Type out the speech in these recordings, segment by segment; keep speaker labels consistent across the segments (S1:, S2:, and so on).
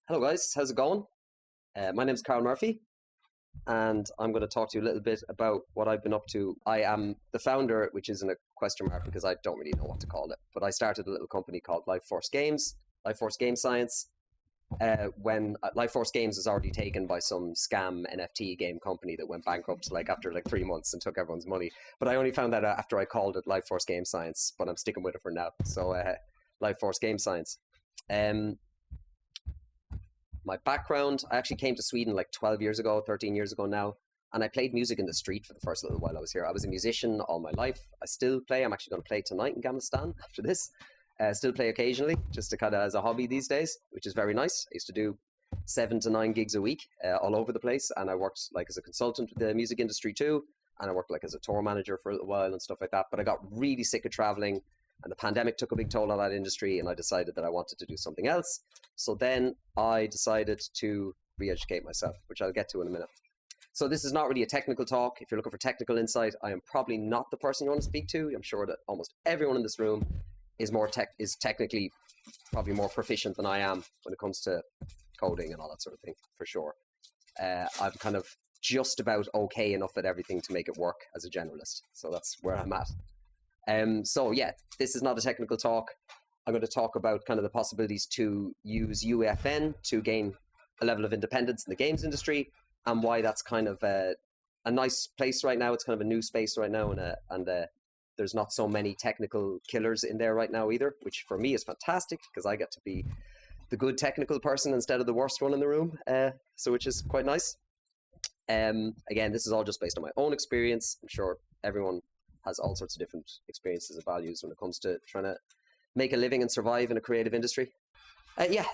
S1: Hello guys, how's it going? My name's Karl Murphy, and I'm going to talk to you a little bit about what I've been up to. I am the founder, which isn't a question mark because I don't really know what to call it, but I started a little company called LifeForce Games, LifeForce Game Science, when LifeForce Games was already taken by some scam NFT game company that went bankrupt after 3 months and took everyone's money. But I only found that out after I called it LifeForce Game Science, but I'm sticking with it for now. So LifeForce Game Science. My background, I actually came to Sweden 12 years ago, 13 years ago now, and I played music in the street for the first little while I was here. I was a musician all my life. I still play. I'm actually going to play tonight in Gamistan after this. Still play occasionally, just to kind of as a hobby these days, which is very nice. I used to do 7 to 9 gigs a week all over the place, and I worked as a consultant with the music industry too, and I worked as a tour manager for a little while and stuff like that. But I got really sick of traveling, and the pandemic took a big toll on that industry, and I decided that I wanted to do something else. So then I decided to re-educate myself, which I'll get to in a minute. So this is not really a technical talk. If you're looking for technical insight, I am probably not the person you want to speak to. I'm sure that almost everyone in this room is technically probably more proficient than I am when it comes to coding and all that sort of thing, for sure. I'm kind of just about okay enough at everything to make it work as a generalist. So that's where I'm at. So yeah, this is not a technical talk. I'm going to talk about kind of the possibilities to use UEFN to gain a level of independence in the games industry, and why that's kind of a nice place right now. It's kind of a new space right now, and there's not so many technical killers in there right now either, which for me is fantastic because I get to be the good technical person instead of the worst one in the room, so which is quite nice. Again, this is all just based on my own experience. I'm sure everyone has all sorts of different experiences and values when it comes to trying to make a living and survive in a creative industry.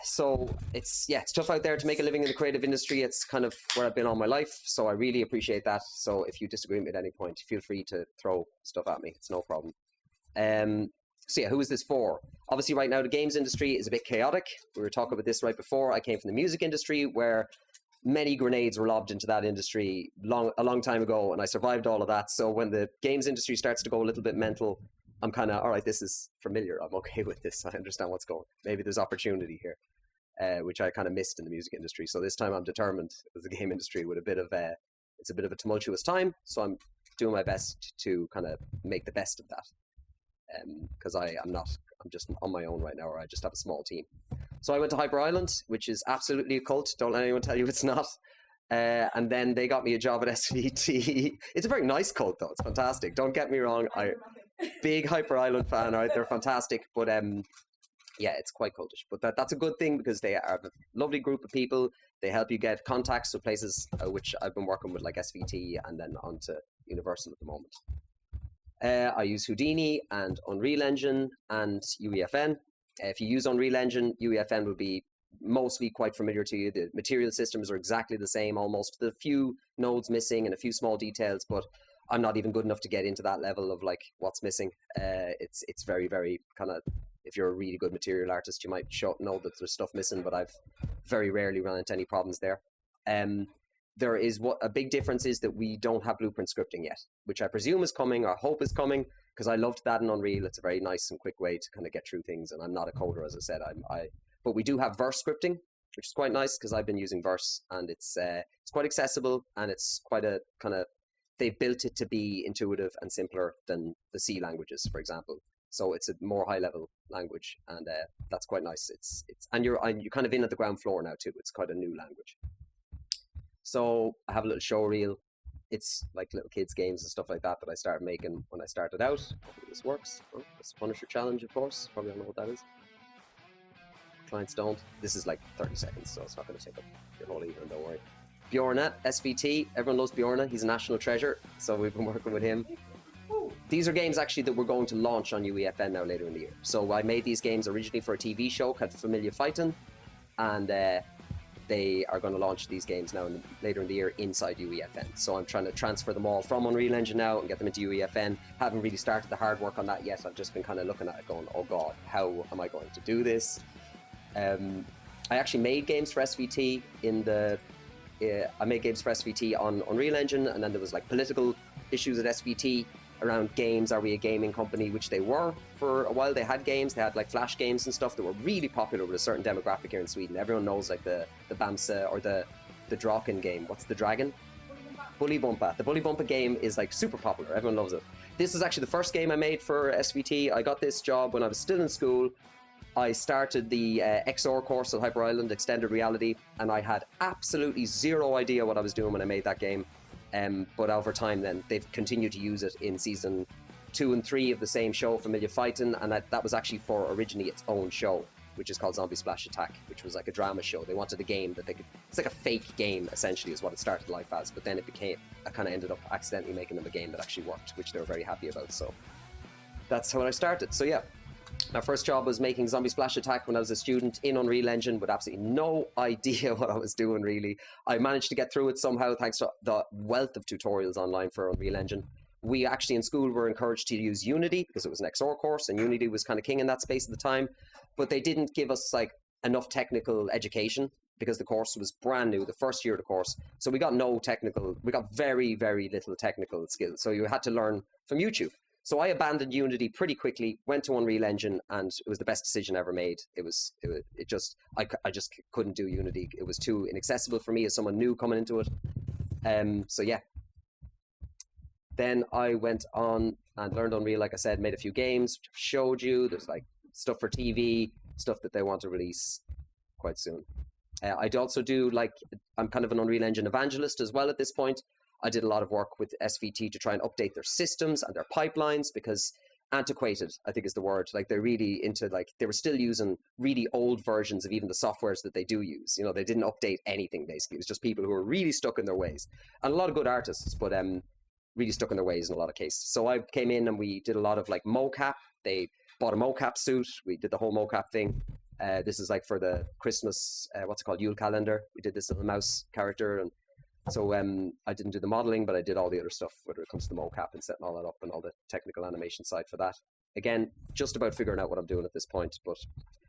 S1: So it's tough out there to make a living in the creative industry. It's kind of where I've been all my life, so I really appreciate that. So if you disagree with me at any point, feel free to throw stuff at me. It's no problem. So yeah, who is this for? Obviously right now the games industry is a bit chaotic. We were talking about this right before. I came from the music industry where many grenades were lobbed into that industry a long time ago, and I survived all of that. So when the games industry starts to go a little bit mental, I'm kind of, all right, this is familiar. I'm okay with this. I understand what's going on. Maybe there's opportunity here, which I kind of missed in the music industry. So this time I'm determined with the game industry with it's a bit of a tumultuous time. So I'm doing my best to kind of make the best of that. Because I'm just on my own right now, or I just have a small team. So I went to Hyper Island, which is absolutely a cult. Don't let anyone tell you it's not. And then they got me a job at SVT. It's a very nice cult, though. It's fantastic. Don't get me wrong. Big Hyper Island fan, right? They're fantastic. But yeah, it's quite cultish. But that's a good thing because they are a lovely group of people. They help you get contacts with places which I've been working with, like SVT, and then on to Universal at the moment. I use Houdini and Unreal Engine and UEFN. If you use Unreal Engine, UEFN will be mostly quite familiar to you. The material systems are exactly the same almost. The few nodes missing and a few small details, but I'm not even good enough to get into that level of what's missing. It's very, very kind of, if you're a really good material artist, you might know that there's stuff missing, but I've very rarely run into any problems there. There is a big difference is that we don't have blueprint scripting yet, which I presume is coming or hope is coming, because I loved that in Unreal. It's a very nice and quick way to kind of get through things, and I'm not a coder, as I said. But we do have verse scripting, which is quite nice because I've been using verse, and it's quite accessible, and it's quite a kind of, they've built it to be intuitive and simpler than the C languages, for example. So it's a more high level language, and that's quite nice. And you're kind of in at the ground floor now too. It's quite a new language. So I have a little show reel. It's like little kids games and stuff like that I started making when I started out. Hopefully this works. Oh, this Punisher challenge, of course. Probably don't know what that is. Clients don't. This is 30 seconds, so it's not going to take up your whole evening, don't worry. Bjorna, SVT. Everyone loves Bjorna. He's a national treasure, so we've been working with him. These are games actually that we're going to launch on UEFN now later in the year. So I made these games originally for a TV show called Familia Fightin', and they are going to launch these games now later in the year inside UEFN. So I'm trying to transfer them all from Unreal Engine now and get them into UEFN. Haven't really started the hard work on that yet. I've just been kind of looking at it going, oh God, how am I going to do this? I actually made games for SVT I made games for SVT on Unreal Engine, and then there was political issues at SVT, around games. Are we a gaming company? Which they were for a while. They had games. They had like flash games and stuff that were really popular with a certain demographic here in Sweden. Everyone knows like the Bamse or the Draken game. What's the dragon? Bully Bumpa. The Bully Bumpa game is like super popular. Everyone loves it. This is actually the first game I made for SVT. I got this job when I was still in school. I started the XR course at Hyper Island, Extended Reality, and I had absolutely zero idea what I was doing when I made that game. But over time then, they've continued to use it in season 2 and 3 of the same show, Familiar Fighting, and that was actually for originally its own show, which is called Zombie Splash Attack, which was like a drama show. They wanted a game that they could... It's like a fake game, essentially, is what it started life as, but then it became... I kind of ended up accidentally making them a game that actually worked, which they were very happy about, so... That's how I started, so yeah. My first job was making Zombie Splash Attack when I was a student in Unreal Engine with absolutely no idea what I was doing, really. I managed to get through it somehow thanks to the wealth of tutorials online for Unreal Engine. We actually in school were encouraged to use Unity because it was an XR course and Unity was kind of king in that space at the time. But they didn't give us like enough technical education because the course was brand new, the first year of the course. So we got very, very little technical skills. So you had to learn from YouTube. So I abandoned Unity pretty quickly, went to Unreal Engine, and it was the best decision I ever made. I just couldn't do Unity. It was too inaccessible for me as someone new coming into it. So yeah. Then I went on and learned Unreal, like I said, made a few games, which I've showed you. There's like stuff for TV, stuff that they want to release quite soon. I'd also do I'm kind of an Unreal Engine evangelist as well at this point. I did a lot of work with SVT to try and update their systems and their pipelines because antiquated, I think is the word. Like they're really into they were still using really old versions of even the softwares that they do use. You know, they didn't update anything basically. It was just people who were really stuck in their ways. And a lot of good artists, but really stuck in their ways in a lot of cases. So I came in and we did a lot of mocap. They bought a mocap suit. We did the whole mocap thing. This is for the Christmas, what's it called, Yule calendar. We did this little mouse character, and so I didn't do the modeling, but I did all the other stuff, whether it comes to the mocap and setting all that up and all the technical animation side for that. Again, just about figuring out what I'm doing at this point.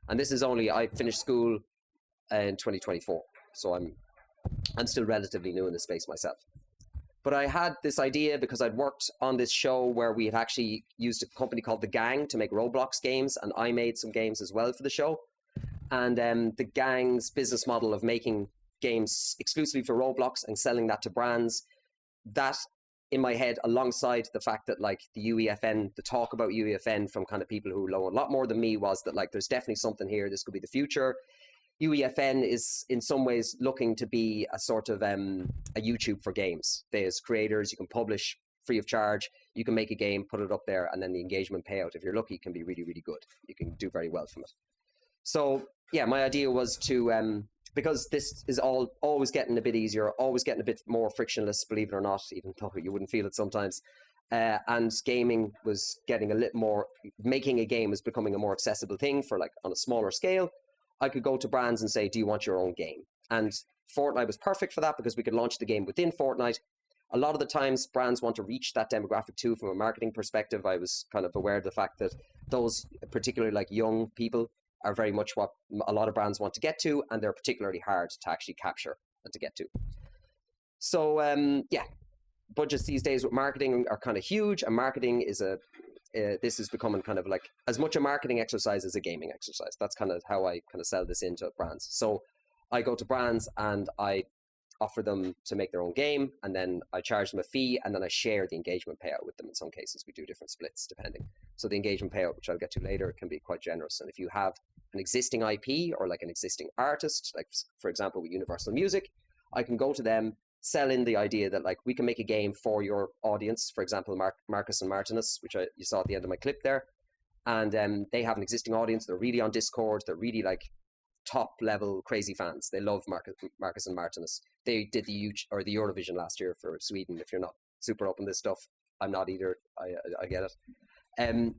S1: And this is I finished school in 2024, so I'm still relatively new in this space myself. But I had this idea because I'd worked on this show where we had actually used a company called The Gang to make Roblox games, and I made some games as well for the show. And The Gang's business model of making games exclusively for Roblox and selling that to brands, that in my head, alongside the fact that the UEFN, the talk about UEFN from kind of people who know a lot more than me was that there's definitely something here, this could be the future. UEFN is in some ways looking to be a sort of a YouTube for games. There's creators, you can publish free of charge, you can make a game, put it up there, and then the engagement payout, if you're lucky, can be really, really good. You can do very well from it. So yeah, my idea was to, because this is always getting a bit easier, always getting a bit more frictionless, believe it or not, even though you wouldn't feel it sometimes. And gaming was getting a little more, making a game was becoming a more accessible thing for on a smaller scale. I could go to brands and say, do you want your own game? And Fortnite was perfect for that because we could launch the game within Fortnite. A lot of the times brands want to reach that demographic too from a marketing perspective. I was kind of aware of the fact that those particularly young people are very much what a lot of brands want to get to, and they're particularly hard to actually capture and to get to. So yeah, budgets these days with marketing are kind of huge, and marketing is this is becoming kind of as much a marketing exercise as a gaming exercise. That's kind of how I kind of sell this into brands. So I go to brands and I offer them to make their own game, and then I charge them a fee, and then I share the engagement payout with them. In some cases, we do different splits depending. So the engagement payout, which I'll get to later, can be quite generous. And if you have an existing IP or an existing artist, for example with Universal Music, I can go to them, sell in the idea that we can make a game for your audience. For example, Marcus and Martinus, which you saw at the end of my clip there, and they have an existing audience. They're really on Discord. They're really top level crazy fans. They love Marcus and Martinus. They did the Eurovision last year for Sweden. If you're not super up on this stuff, I'm not either. I get it.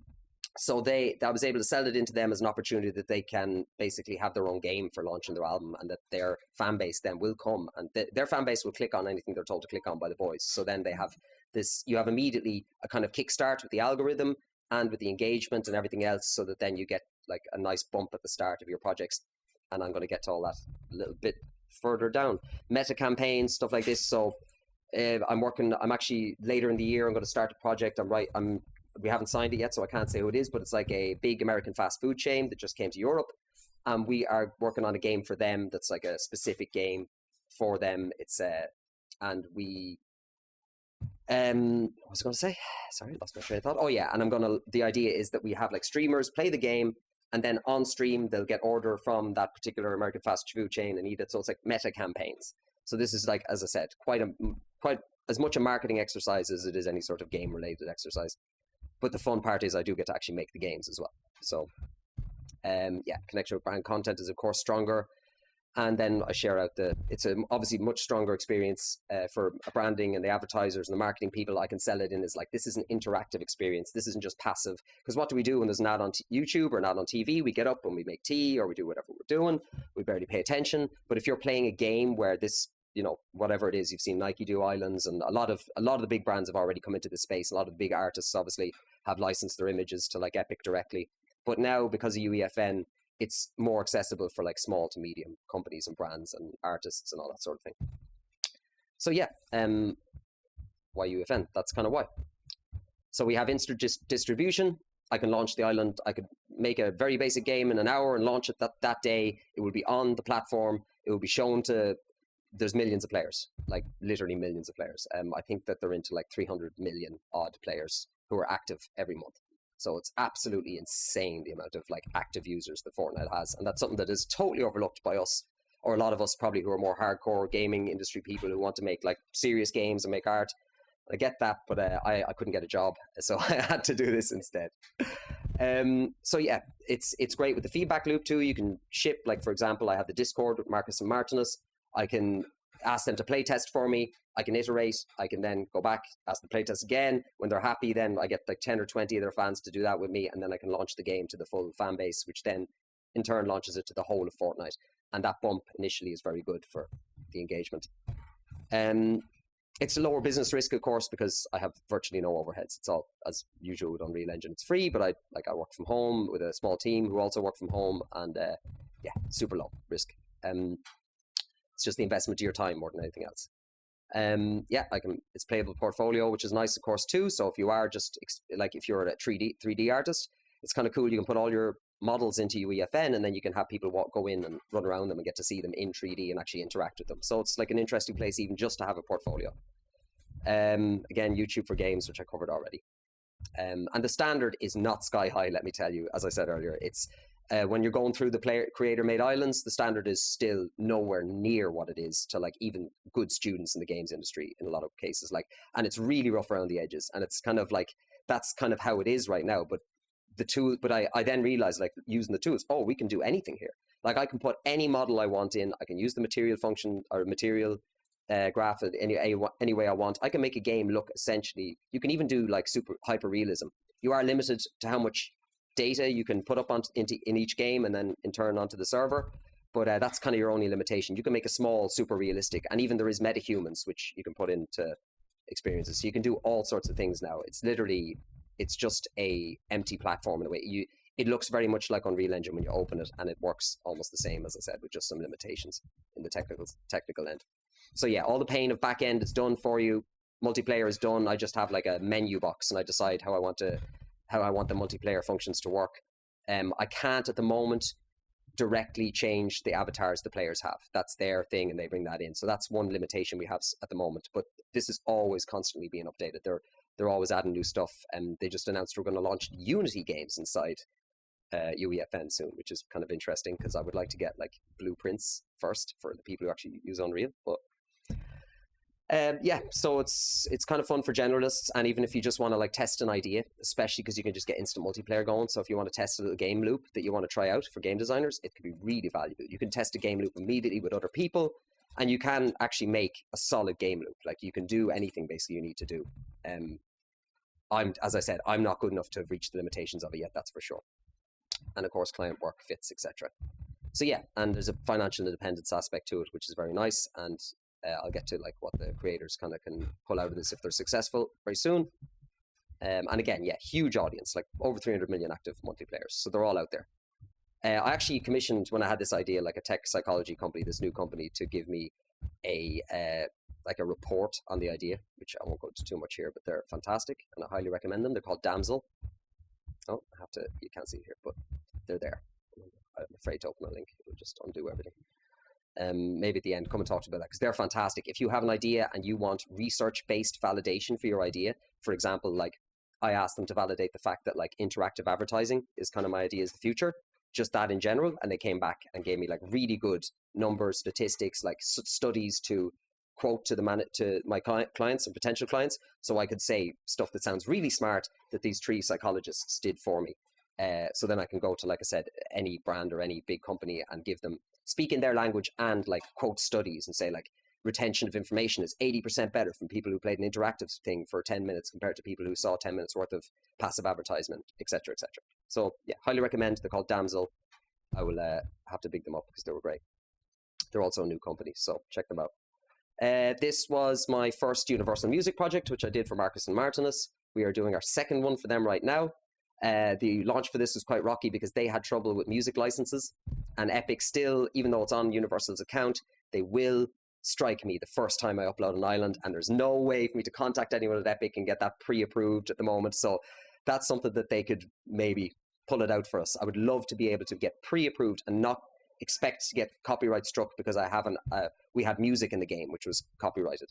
S1: So I was able to sell it into them as an opportunity that they can basically have their own game for launching their album, and that their fan base then will come, and their fan base will click on anything they're told to click on by the boys. So then they have this, you have immediately a kind of kickstart with the algorithm and with the engagement and everything else, so that then you get a nice bump at the start of your projects. And I'm going to get to all that a little bit further down. Meta campaigns, stuff like this. So I'm actually later in the year. I'm going to start a project. We haven't signed it yet, so I can't say who it is, but it's like a big American fast food chain that just came to Europe. And we are working on a game for them that's like a specific game for them. It's and we what was I going to say? Sorry, lost my train of thought. Oh yeah, and the idea is that we have like streamers play the game, and then on stream they'll get order from that particular American fast food chain and eat it. So it's like meta campaigns. So this is like, as I said, quite as much a marketing exercise as it is any sort of game related exercise. But the fun part is I do get to actually make the games as well. So yeah, connection with brand content is of course stronger. And then I share out it's obviously much stronger experience for branding and the advertisers and the marketing people. I can sell it in as like, this is an interactive experience. This isn't just passive. Because what do we do when there's an ad on YouTube or an ad on TV? We get up and we make tea or we do whatever we're doing. We barely pay attention. But if you're playing a game where this, whatever it is, you've seen Nike do Islands, and a lot of the big brands have already come into this space. A lot of the big artists obviously have licensed their images to like Epic directly. But now because of UEFN, it's more accessible for like small to medium companies and brands and artists and all that sort of thing. So yeah, why UEFN? That's kind of why. So we have instant distribution. I can launch the island. I could make a very basic game in an hour and launch it that day. It will be on the platform. It will be shown to, there's millions of players, like literally millions of players. I think that they're into like 300 million odd players who are active every month. So it's absolutely insane the amount of like active users that Fortnite has. And that's something that is totally overlooked by us, or a lot of us probably who are more hardcore gaming industry people who want to make like serious games and make art. I get that, but I couldn't get a job, so I had to do this instead. So yeah, it's great with the feedback loop too. You can ship, like for example, I have the Discord with Marcus and Martinus. I can ask them to play test for me. I can iterate. I can then go back, ask the playtest again. When they're happy, then I get like 10 or 20 of their fans to do that with me, and then I can launch the game to the full fan base, which then in turn launches it to the whole of Fortnite. And that bump initially is very good for the engagement. It's a lower business risk, of course, because I have virtually no overheads. It's all as usual with Unreal Engine. It's free, but I work from home with a small team who also work from home, and yeah, super low risk. It's just the investment of your time more than anything else. Yeah, it's playable portfolio, which is nice, of course, too. So if you are just like, if you're a 3D artist, it's kind of cool. You can put all your models into UEFN, and then you can have people go in and run around them and get to see them in 3D and actually interact with them. So it's like an interesting place even just to have a portfolio. Again, YouTube for games, which I covered already. And the standard is not sky high, let me tell you. As I said earlier, it's when you're going through the creator-made islands, the standard is still nowhere near what it is to like even good students in the games industry in a lot of cases. Like, and it's really rough around the edges, and it's kind of like, that's kind of how it is right now. But I then realized, like, using the tools, oh, we can do anything here. Like, I can put any model I want in. I can use the material function or material graph any way I want. I can make a game look essentially, you can even do like super hyper realism. You are limited to how much data you can put up in each game and then in turn onto the server, but that's kind of your only limitation. You can make a small super realistic, and even there is metahumans which you can put into experiences, so you can do all sorts of things now. It's just a empty platform in a way. It looks very much like Unreal Engine when you open it, and it works almost the same, as I said, with just some limitations in the technical end. So yeah, all the pain of back end is done for you. Multiplayer is done. I just have like a menu box, and I decide how I want the multiplayer functions to work. I can't at the moment directly change the avatars the players have. That's their thing, and they bring that in. So that's one limitation we have at the moment. But this is always constantly being updated. They're always adding new stuff, and they just announced we're going to launch Unity games inside UEFN soon, which is kind of interesting because I would like to get like blueprints first for the people who actually use Unreal. But yeah, so it's kind of fun for generalists, and even if you just want to like test an idea, especially because you can just get instant multiplayer going. So if you want to test a little game loop that you want to try out for game designers, it could be really valuable. You can test a game loop immediately with other people, and you can actually make a solid game loop. Like, you can do anything basically you need to do. As I said, I'm not good enough to have reached the limitations of it yet, that's for sure. And of course, client work fits, etc. So yeah, and there's a financial independence aspect to it, which is very nice. And I'll get to like what the creators kind of can pull out of this if they're successful very soon. And again, yeah, huge audience, like over 300 million active monthly players. So they're all out there. I actually commissioned, when I had this idea, like a tech psychology company, this new company, to give me a like a report on the idea, which I won't go into too much here, but they're fantastic and I highly recommend them. They're called Damsel. Oh, you can't see it here, but they're there. I'm afraid to open a link. It'll just undo everything. Maybe at the end, come and talk to me about that, because they're fantastic. If you have an idea and you want research-based validation for your idea, for example, like I asked them to validate the fact that like interactive advertising is kind of my idea is the future, just that in general, and they came back and gave me like really good numbers, statistics, like studies to quote to my clients and potential clients, so I could say stuff that sounds really smart that these 3 psychologists did for me. So then I can go to, like I said, any brand or any big company and give them, speak in their language and like quote studies and say like retention of information is 80% better from people who played an interactive thing for 10 minutes compared to people who saw 10 minutes worth of passive advertisement, etc., etc. So yeah, highly recommend. They're called Damsel. I will have to big them up because they were great. They're also a new company, so check them out. This was my first Universal Music project, which I did for Marcus and Martinus. We are doing our second one for them right now. The launch for this was quite rocky because they had trouble with music licenses, and Epic still, even though it's on Universal's account, they will strike me the first time I upload an island, and there's no way for me to contact anyone at Epic and get that pre-approved at the moment. So that's something that they could maybe pull it out for us. I would love to be able to get pre-approved and not expect to get copyright struck because I haven't. We had music in the game which was copyrighted,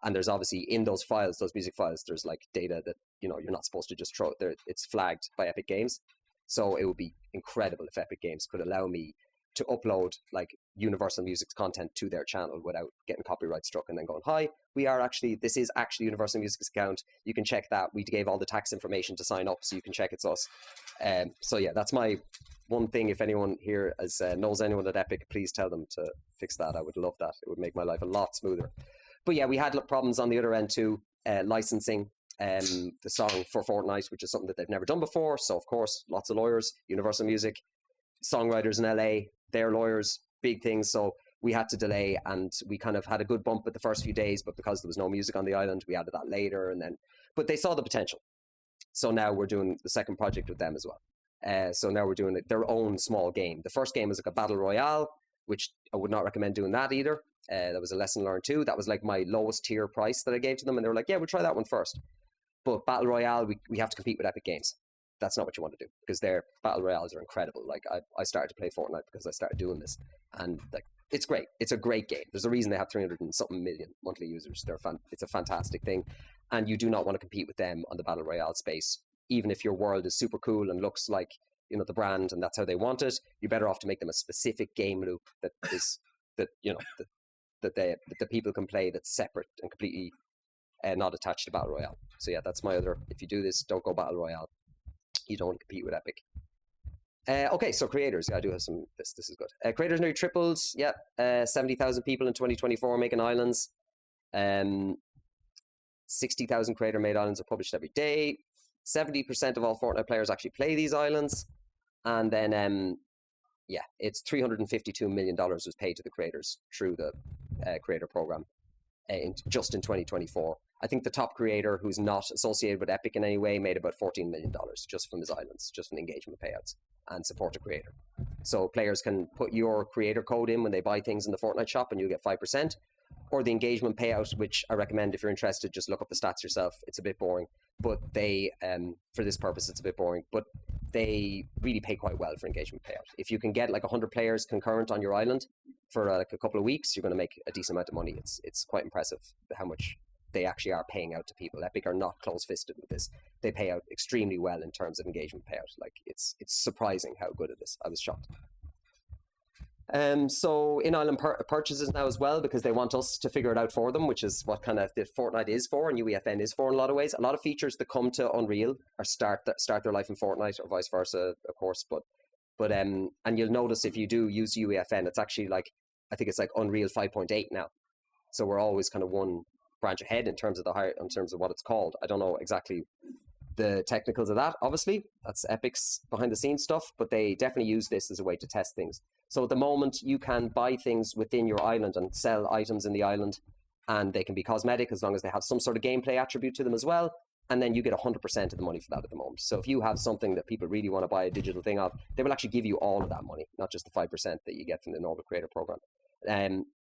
S1: and there's obviously in those files, those music files, there's like data that you're not supposed to just throw there. It's flagged by Epic Games, so it would be incredible if Epic Games could allow me to upload like Universal Music's content to their channel without getting copyright struck and then going, hi, this is actually Universal Music's account. You can check that. We gave all the tax information to sign up, so you can check it's us. So yeah, that's my one thing. If anyone here knows anyone at Epic, please tell them to fix that. I would love that. It would make my life a lot smoother. But yeah, we had problems on the other end too, licensing the song for Fortnite, which is something that they've never done before. So of course, lots of lawyers, Universal Music, songwriters in LA, their lawyers, big things. So we had to delay, and we kind of had a good bump at the first few days, but because there was no music on the island, we added that later. But they saw the potential. So now we're doing the second project with them as well. So now we're doing their own small game. The first game was like a battle royale, which I would not recommend doing that either. That was a lesson learned too. That was like my lowest tier price that I gave to them, and they were like, yeah, we'll try that one first. But battle royale, we have to compete with Epic Games. That's not what you want to do, because their battle royales are incredible. Like I started to play Fortnite because I started doing this, and like it's great. It's a great game. There's a reason they have 300 and something million monthly users. It's a fantastic thing, and you do not want to compete with them on the battle royale space. Even if your world is super cool and looks like the brand and that's how they want it, you're better off to make them a specific game loop that is that the people can play, that's separate and completely not attached to battle royale. So yeah, that's my other. If you do this, don't go battle royale. You don't want to compete with Epic. Okay, so creators. Yeah, I do have some. This is good. Creators nearly tripled. Yeah, 70,000 people in 2024 making islands. 60,000 creator-made islands are published every day. 70% of all Fortnite players actually play these islands, and then yeah, it's $352 million was paid to the creators through the creator program just in 2024. I think the top creator who's not associated with Epic in any way made about $14 million just from his islands, just from engagement payouts and support a creator. So players can put your creator code in when they buy things in the Fortnite shop and you'll get 5%, or the engagement payout, which I recommend if you're interested, just look up the stats yourself. It's a bit boring, but they, for this purpose, it's a bit boring, but they really pay quite well for engagement payout. If you can get like 100 players concurrent on your island for like a couple of weeks, you're going to make a decent amount of money. It's quite impressive how much they actually are paying out to people. Epic are not close-fisted with this. They pay out extremely well in terms of engagement payout. Like it's surprising how good it is. I was shocked. So in-island purchases now as well, because they want us to figure it out for them, which is what kind of the Fortnite is for and UEFN is for in a lot of ways. A lot of features that come to Unreal or start their life in Fortnite or vice versa, of course. But and you'll notice if you do use UEFN, it's actually like, I think it's like Unreal 5.8 now. So we're always kind of one branch ahead in terms of what it's called. I don't know exactly the technicals of that, obviously. That's Epic's behind the scenes stuff, but they definitely use this as a way to test things. So at the moment, you can buy things within your island and sell items in the island, and they can be cosmetic as long as they have some sort of gameplay attribute to them as well, and then you get 100% of the money for that at the moment. So if you have something that people really want to buy a digital thing of, they will actually give you all of that money, not just the 5% that you get from the normal creator program.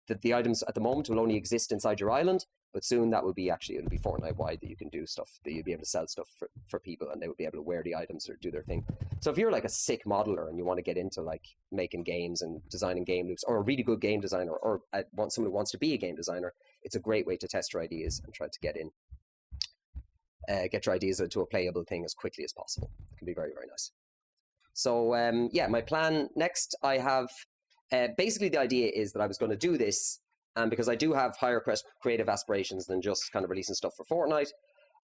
S1: that the items at the moment will only exist inside your island, but soon that will be it'll be Fortnite wide, that you can do stuff, that you'll be able to sell stuff for people, and they will be able to wear the items or do their thing. So if you're like a sick modeler and you want to get into like making games and designing game loops, or a really good game designer, or someone who wants to be a game designer, it's a great way to test your ideas and try to get your ideas into a playable thing as quickly as possible. It can be very, very nice. So yeah, my plan next, I have basically the idea is that I was going to do this, and because I do have higher creative aspirations than just kind of releasing stuff for Fortnite,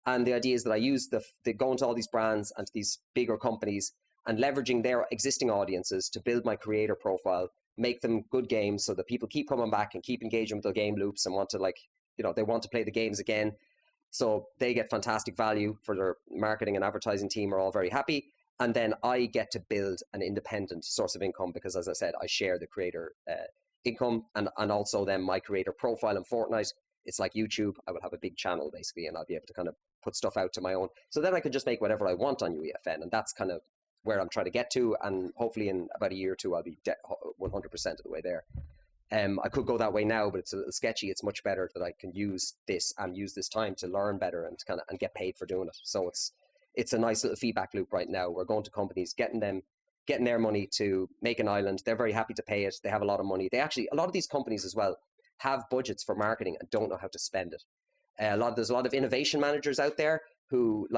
S1: and the idea is that I use the go into all these brands and to these bigger companies and leveraging their existing audiences to build my creator profile, make them good games so that people keep coming back and keep engaging with the game loops and want to they want to play the games again. So they get fantastic value for their marketing and advertising team are all very happy. And then I get to build an independent source of income because, as I said, I share the creator income and also then my creator profile in Fortnite. It's like YouTube. I will have a big channel basically, and I'll be able to kind of put stuff out to my own. So then I can just make whatever I want on UEFN, and that's kind of where I'm trying to get to. And hopefully in about a year or two, I'll be 100% of the way there. I could go that way now, but it's a little sketchy. It's much better that I can use this time to learn better and and get paid for doing it. So it's a nice little feedback loop right now. We're going to companies, getting their money to make an island. They're very happy to pay it. They have a lot of money. A lot of these companies as well have budgets for marketing and don't know how to spend it. There's a lot of innovation managers out there who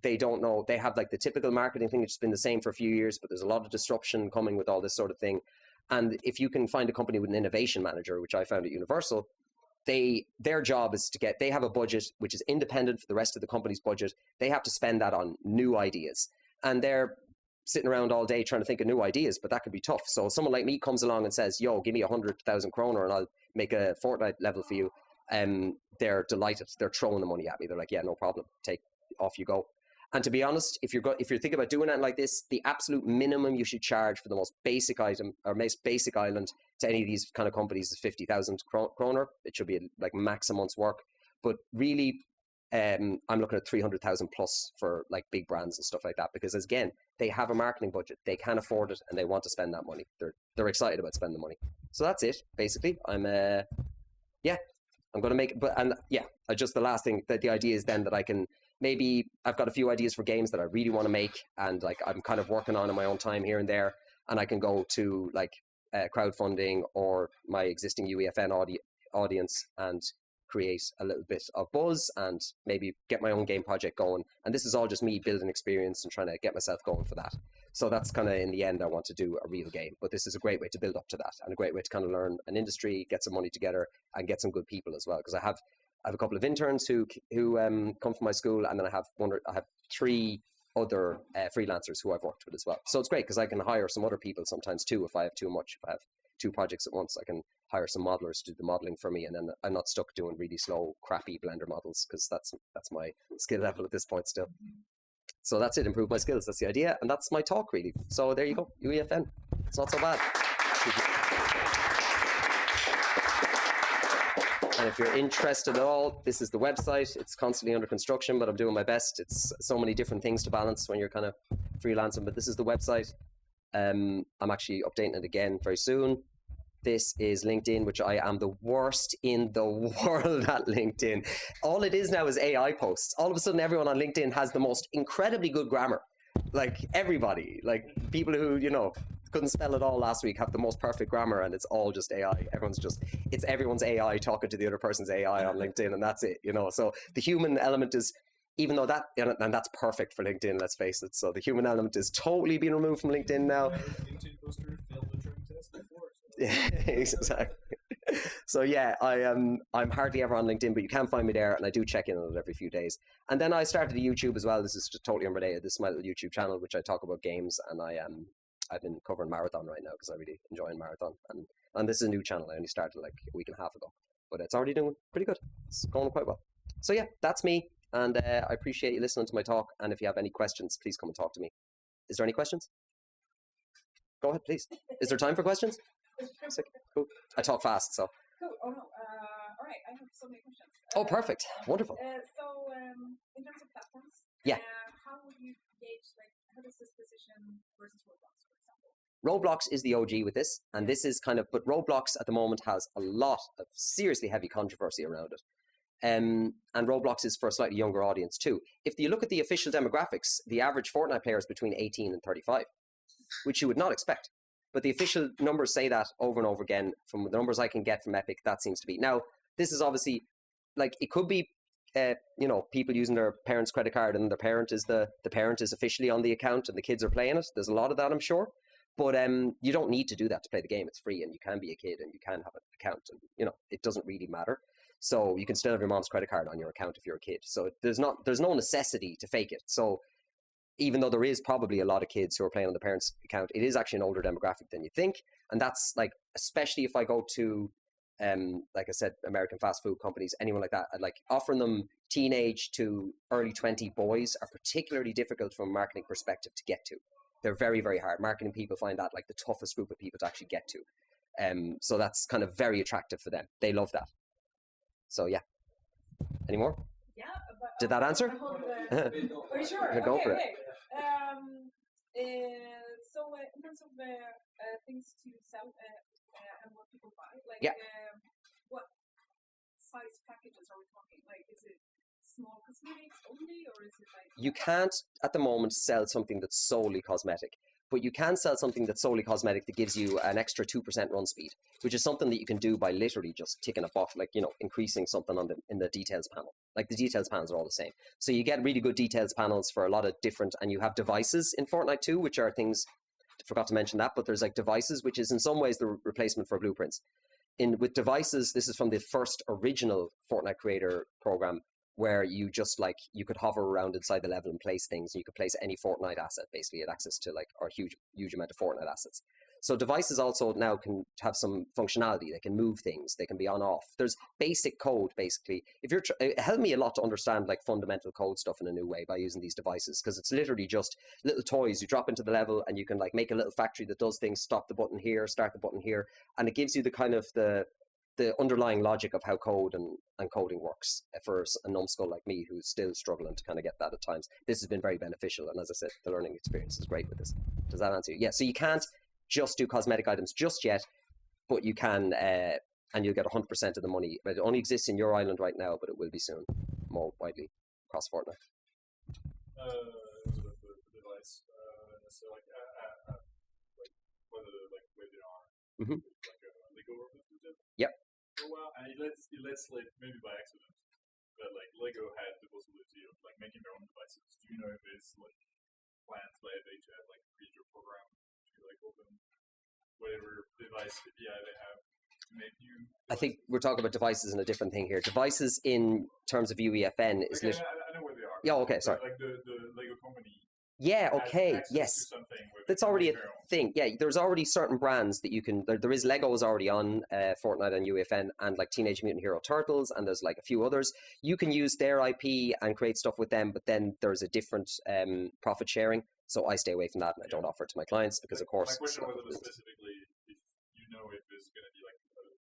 S1: they don't know. They have the typical marketing thing that's been the same for a few years, but there's a lot of disruption coming with all this sort of thing. And if you can find a company with an innovation manager, which I found at Universal, their job is they have a budget which is independent for the rest of the company's budget. They have to spend that on new ideas, and they're sitting around all day trying to think of new ideas, but that could be tough. So someone like me comes along and says, yo, give me 100,000 kroner and I'll make a Fortnite level for you. They're delighted. They're throwing the money at me. They're like, yeah, no problem. Off you go. And to be honest, if you're thinking about doing it like this, the absolute minimum you should charge for the most basic item or most basic island to any of these kind of companies is 50,000 kroner. It should be max a month's work. But really, I'm looking at 300,000 plus for big brands and stuff like that, because again, they have a marketing budget, they can afford it, and they want to spend that money. They're excited about spending the money. So that's it, basically. I'm going to make it, just the last thing, that the idea is then that I can I've got a few ideas for games that I really want to make, and I'm kind of working on in my own time here and there, and I can go to crowdfunding or my existing UEFN audience and create a little bit of buzz and maybe get my own game project going. And this is all just me building experience and trying to get myself going for that. So that's kind of, in the end, I want to do a real game, but this is a great way to build up to that and a great way to kind of learn an industry, get some money together, and get some good people as well, because I have a couple of interns who come from my school, and then I have 3 other freelancers who I've worked with as well. So it's great because I can hire some other people sometimes too if I have too much. If I have 2 projects at once, I can hire some modelers to do the modeling for me, and then I'm not stuck doing really slow, crappy Blender models, because that's my skill level at this point still. So that's it, improve my skills. That's the idea, and that's my talk really. So there you go, UEFN. It's not so bad. And if you're interested at all, this is the website. It's constantly under construction, but I'm doing my best. It's so many different things to balance when you're kind of freelancing, but this is the website. I'm actually updating it again very soon. This is LinkedIn, which I am the worst in the world at LinkedIn. All it is now is AI posts. All of a sudden, everyone on LinkedIn has the most incredibly good grammar. Everybody, people who, couldn't spell it all last week have the most perfect grammar, and it's all just AI. It's everyone's AI talking to the other person's AI on LinkedIn, and that's it, So the human element is, even though and that's perfect for LinkedIn, let's face it. So the human element is totally being removed from LinkedIn now.
S2: LinkedIn poster failed the Turing test before.
S1: Exactly. So yeah, I'm hardly ever on LinkedIn, but you can find me there, and I do check in on it every few days. And then I started a YouTube as well. This is just totally unrelated. This is my little YouTube channel, which I talk about games, and I've been covering marathon right now because I really enjoy marathon. And this is a new channel. I only started a week and a half ago, but it's already doing pretty good. It's going quite well. So yeah, that's me. And I appreciate you listening to my talk. And if you have any questions, please come and talk to me. Is there any questions? Go ahead, please. Is there time for questions? Cool. I talk fast, so.
S3: Cool. Oh no. All right. I have so many questions.
S1: Oh, perfect. Wonderful.
S3: In terms of platforms,
S1: yeah.
S3: How would you gauge how does this position versus Roblox, for example?
S1: Roblox is the OG with this, and this is kind of, but Roblox at the moment has a lot of seriously heavy controversy around it. And Roblox is for a slightly younger audience too. If you look at the official demographics, the average Fortnite player is between 18 and 35, which you would not expect. But the official numbers say that over and over again. From the numbers I can get from Epic, that seems to be. Now, this is obviously, like, it could be, people using their parents' credit card, and the parent is officially on the account, and the kids are playing it. There's a lot of that, I'm sure. But you don't need to do that to play the game. It's free, and you can be a kid, and you can have an account, and it doesn't really matter. So you can still have your mom's credit card on your account if you're a kid. So there's no necessity to fake it. So even though there is probably a lot of kids who are playing on the parents' account, it is actually an older demographic than you think. And that's like, especially if I go to, like I said, American fast food companies, anyone like that, I'd like offering them teenage to early 20 boys are particularly difficult from a marketing perspective to get to. They're very, very hard. Marketing people find that like the toughest group of people to actually get to. So that's kind of very attractive for them. They love that. So yeah. Any more?
S3: Yeah. But,
S1: Did that answer?
S3: Are you sure?
S1: Yeah, go for it.
S3: Okay. So in terms of things to sell and what people buy, like
S1: Yeah.
S3: what size packages are we talking? Like, is it small cosmetics only, or is it like?
S1: You can't at the moment sell something that's solely cosmetic, but you can sell something that's solely cosmetic that gives you an extra 2% run speed, which is something that you can do by literally just ticking a box, like, increasing something in the details panel. Like, the details panels are all the same. So you get really good details panels for a lot of different, and you have devices in Fortnite too, which are things, I forgot to mention that, but there's like devices, which is in some ways the replacement for blueprints. With devices, this is from the first original Fortnite creator program, where you just you could hover around inside the level and place things, and you could place any Fortnite asset. Basically, you had access to a huge amount of Fortnite assets. So devices also now can have some functionality. They can move things. They can be on off. There's basic code, basically. If you're it helped me a lot to understand fundamental code stuff in a new way by using these devices, because it's literally just little toys you drop into the level, and you can make a little factory that does things. Stop the button here, start the button here, and it gives you the kind of the underlying logic of how code and coding works for a numbskull like me who's still struggling to kind of get that at times. This has been very beneficial, and as I said, the learning experience is great with this. Does that answer you? Yeah, so you can't just do cosmetic items just yet, but you can, and you'll get 100% of the money. But it only exists in your island right now, but it will be soon, more widely across Fortnite.
S2: The device. So whether where they are,
S1: Mhm.
S2: Lego or something.
S1: Yep.
S2: For a while, and it lets maybe by accident, but Lego had the possibility of making their own devices. Do you know if it's plans by they to have create your program to open whatever device API they have to make new devices?
S1: I think we're talking about devices in a different thing here. Devices in terms of UEFN is
S2: okay, I know where they are.
S1: Yeah, okay, sorry.
S2: The Lego company.
S1: Yeah, okay,
S2: access
S1: yes.
S2: to something where
S1: That's
S2: they can
S1: already
S2: make
S1: a
S2: their own.
S1: thing. Yeah, there's already certain brands that you can. There is Legos already on Fortnite and UEFN, and Teenage Mutant Hero Turtles, and there's a few others. You can use their IP and create stuff with them, but then there's a different profit sharing. So I stay away from that, and I don't offer it to my clients because, of course,
S2: My question
S1: it's not
S2: was
S1: business.
S2: specifically if you know if it's going to be a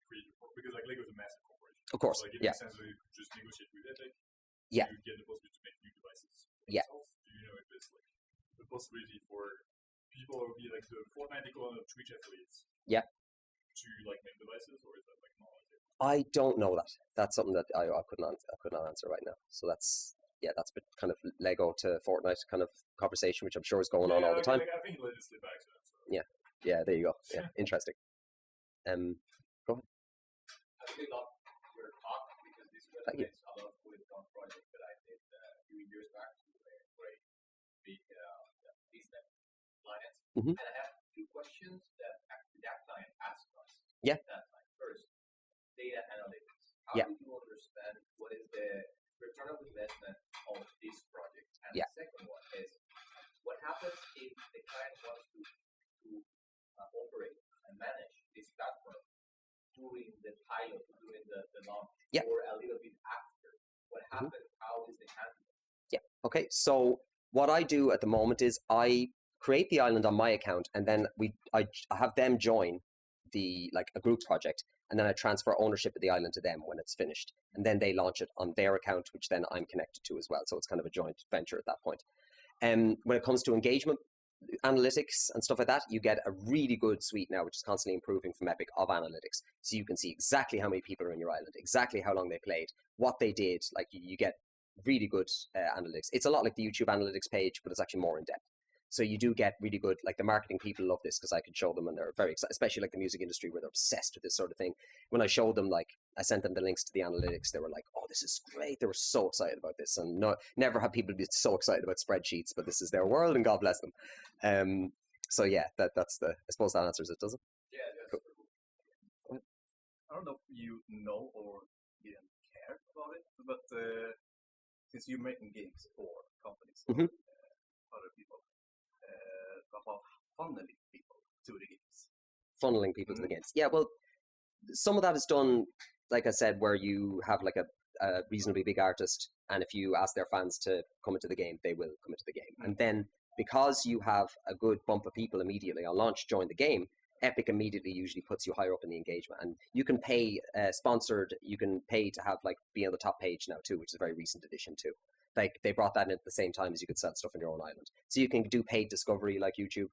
S2: creative because Lego's a massive corporation.
S1: Of course,
S2: So it
S1: yeah.
S2: makes sense to just negotiate with Epic.
S1: Yeah.
S2: To get the possibility to make new devices.
S1: Yeah.
S2: Themselves. Do you know if there's the possibility for people who would be the Fortnite equivalent of Twitch affiliates?
S1: Yeah.
S2: To make devices, or is that not?
S1: I don't know that. That's something that I could not answer right now. So that's kind of Lego to Fortnite kind of conversation, which I'm sure is going on all the time.
S2: I think let it slip back.
S1: Yeah, there you go. Yeah, interesting. Go ahead.
S4: I think a lot your talk because this
S1: Thank you.
S4: resonates a lot with one project that I did a few years back for a big business client.
S1: Mhm.
S4: And I have two questions that actually that client asked us.
S1: Yeah.
S4: That time. First, data analytics. How
S1: Yeah.
S4: do you understand what is the return of investment of this project? And
S1: Yeah.
S4: the second one is what happens if the client wants to operate and manage this platform during the pilot, during the launch,
S1: Yeah.
S4: or a little bit after? What happens? How is the handling?
S1: Yeah. Okay. So what I do at the moment is I create the island on my account, and then I have them join the a group project, and then I transfer ownership of the island to them when it's finished, and then they launch it on their account, which then I'm connected to as well. So it's kind of a joint venture at that point. And when it comes to engagement, analytics and stuff like that, you get a really good suite now, which is constantly improving from Epic, of analytics. So you can see exactly how many people are in your island, exactly how long they played, what they did. Like you get really good analytics. It's a lot like the YouTube analytics page, but it's actually more in depth. So you do get really good, like the marketing people love this because I can show them and they're very excited, especially like the music industry where they're obsessed with this sort of thing. When I showed them, like I sent them the links to the analytics, they were like, oh, this is great. They were so excited about this. And never have people be so excited about spreadsheets, but this is their world and God bless them. So yeah, that's I suppose that answers it, does it?
S4: Yeah, that's
S1: Cool.
S4: cool.
S5: I don't know if you know or even care about it, but since you're making games for companies,
S1: Mhm.
S5: other people, about funneling people to the games.
S1: Funneling people to the games. Yeah, well, some of that is done, like I said, where you have like a reasonably big artist, and if you ask their fans to come into the game, they will come into the game. And then because you have a good bump of people immediately on launch join the game, Epic immediately usually puts you higher up in the engagement, and you can pay sponsored. You can pay to have like be on the top page now too, which is a very recent addition too. Like they brought that in at the same time as you could sell stuff on your own island, so you can do paid discovery like YouTube,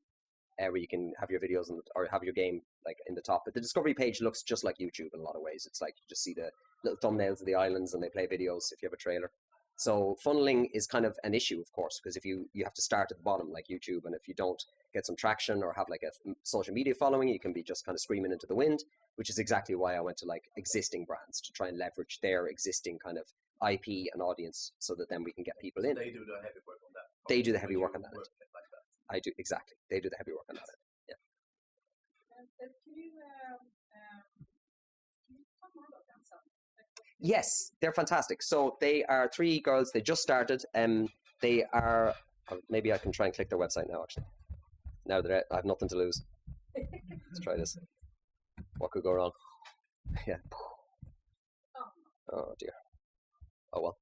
S1: where you can have your videos or have your game like in the top. But the discovery page looks just like YouTube in a lot of ways. It's like you just see the little thumbnails of the islands and they play videos if you have a trailer. So funneling is kind of an issue, of course, because if you have to start at the bottom like YouTube, and if you don't get some traction or have like a social media following, you can be just kind of screaming into the wind, which is exactly why I went to like existing brands to try and leverage their existing kind of IP and audience so that then we can get people in.
S5: They do the heavy work on that.
S1: They do the heavy work on that.
S5: Like that.
S1: I do, exactly. They do the heavy work on that.
S3: But can you talk more about them?
S1: Yes, they're fantastic. So they are 3 girls. They just started. They are. Maybe I can try and click their website now. Actually, now that I have nothing to lose. Let's try this. What could go wrong? Yeah. Oh dear. Oh well.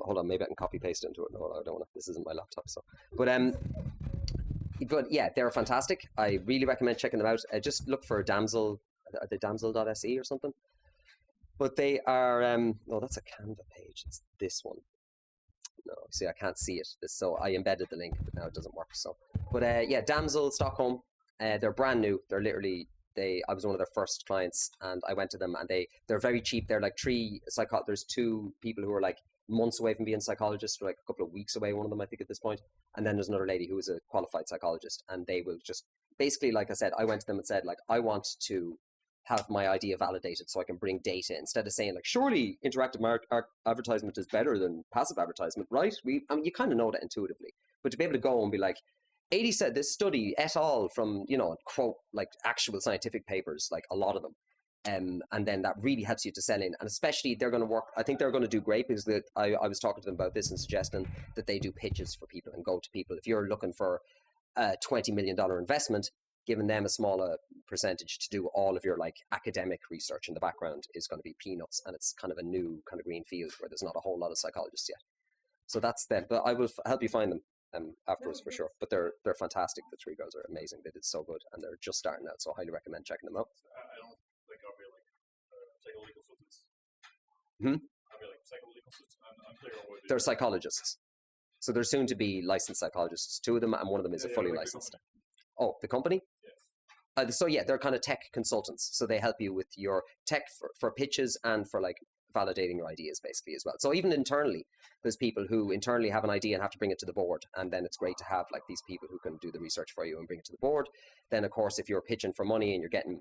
S1: Hold on. Maybe I can copy paste it into it. No, I don't want to. This isn't my laptop. So, but yeah, they're fantastic. I really recommend checking them out. Just look for Damsel. Are they damsel.se or something? But they are, oh, that's a Canva page. It's this one. No, see, I can't see it. So I embedded the link, but now it doesn't work. So, but yeah, Damsel Stockholm. They're brand new. They're literally, I was one of their first clients, and I went to them, and they're very cheap. They're like 3 there's 2 people who are like months away from being psychologists, or like a couple of weeks away, one of them, I think, at this point. And then there's another lady who is a qualified psychologist, and they will just, basically, like I said, I went to them and said, like, I want to have my idea validated so I can bring data, instead of saying like, surely interactive advertisement is better than passive advertisement, right? I mean, you kind of know that intuitively, but to be able to go and be like, 80 said this study et al. From, quote, like actual scientific papers, like a lot of them. And then that really helps you to sell in. And especially they're going to work, I think they're going to do great because I was talking to them about this and suggesting that they do pitches for people and go to people. If you're looking for a $20 million investment, giving them a smaller percentage to do all of your like academic research in the background is going to be peanuts, and it's kind of a new kind of green field where there's not a whole lot of psychologists yet. So that's them. But I will help you find them afterwards for sure. But they're fantastic. The 3 girls are amazing. They did so good, and they're just starting out. So I highly recommend checking them out.
S2: I don't like are we like psychological consultants? Are we like psychological consultants? I'm clear on what
S1: They're psychologists. So they're soon to be licensed psychologists. 2 of them, and one of them is a fully
S2: like
S1: licensed. Oh, the company?
S2: Yes.
S1: So yeah, they're kind of tech consultants. So they help you with your tech for pitches and for like validating your ideas basically as well. So even internally, there's people who internally have an idea and have to bring it to the board. And then it's great to have like these people who can do the research for you and bring it to the board. Then of course, if you're pitching for money and you're getting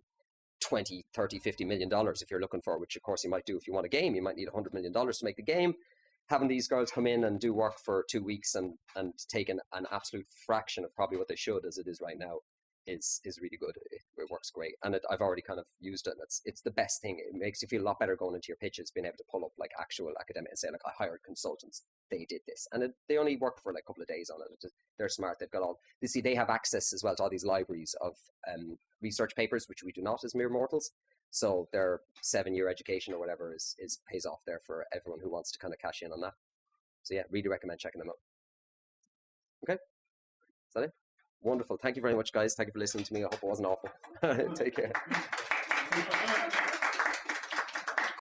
S1: 20, 30, $50 million, if you're looking for, which of course you might do if you want a game, you might need $100 million to make the game. Having these girls come in and do work for 2 weeks and take an absolute fraction of probably what they should as it is right now is really good. It works great. And I've already kind of used it. And it's the best thing. It makes you feel a lot better going into your pitches, being able to pull up like actual academic and say like, I hired consultants. They did this. And they only worked for like a couple of days on it. They're smart. They've got all, you see, they have access as well to all these libraries of research papers, which we do not as mere mortals. So their 7-year education or whatever is pays off there for everyone who wants to kind of cash in on that. So yeah, really recommend checking them out. Okay. Is that it? Wonderful. Thank you very much, guys. Thank you for listening to me. I hope it wasn't awful. Take care.